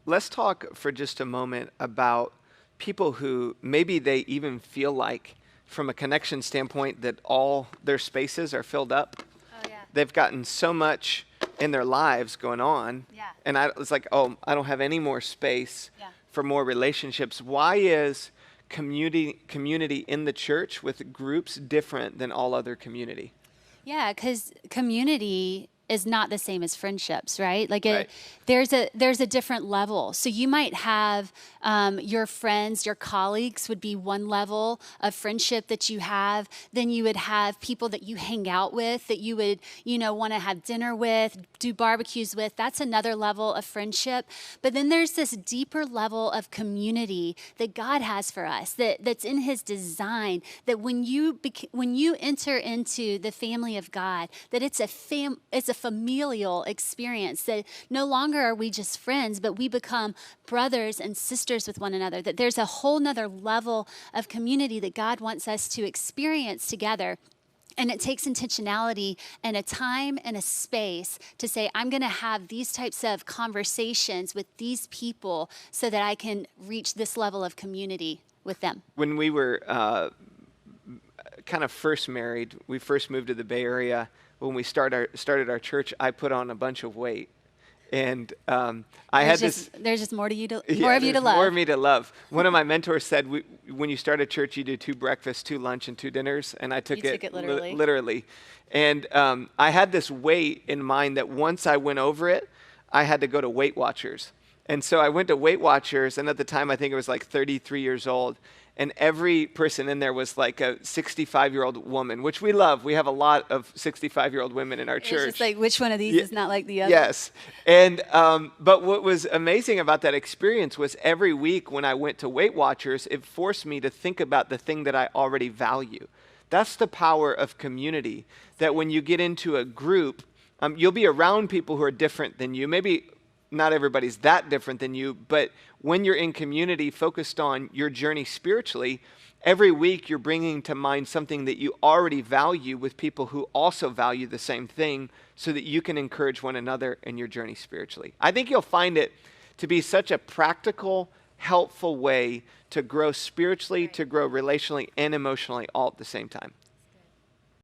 let's talk for just a moment about people who maybe they even feel like, from a connection standpoint, that all their spaces are filled up. Oh, yeah. They've gotten so much in their lives going on. Yeah. And it's like, oh, I don't have any more space for more relationships. Why is community in the church with groups different than all other community? Yeah, because community is not the same as friendships, right? Like Right. there's a different level. So you might have your friends, your colleagues would be one level of friendship that you have. Then you would have people that you hang out with, that you would, want to have dinner with, do barbecues with. That's another level of friendship. But then there's this deeper level of community that God has for us, that's in His design. That when you enter into the family of God, that it's a familial experience, that no longer are we just friends, but we become brothers and sisters with one another, that there's a whole nother level of community that God wants us to experience together. And it takes intentionality and a time and a space to say, I'm going to have these types of conversations with these people so that I can reach this level of community with them. When we were kind of first married, we first moved to the Bay Area. When we started our church, I put on a bunch of weight, and there's just more of you to love. More of me to love. One of my mentors said, when you start a church, you do 2 breakfasts, 2 lunch, and 2 dinners, and I took it literally. Literally. And I had this weight in mind that once I went over it, I had to go to Weight Watchers. And so I went to Weight Watchers, and at the time I think I was like 33 years old. And every person in there was like a 65-year-old woman, which we love. We have a lot of 65-year-old women in our church. It's just like, which one of these is not like the other? Yes. And but what was amazing about that experience was every week when I went to Weight Watchers, it forced me to think about the thing that I already value. That's the power of community, that when you get into a group, you'll be around people who are different than you. Maybe not everybody's that different than you, but when you're in community focused on your journey spiritually, every week you're bringing to mind something that you already value with people who also value the same thing, so that you can encourage one another in your journey spiritually. I think you'll find it to be such a practical, helpful way to grow spiritually, to grow relationally and emotionally all at the same time.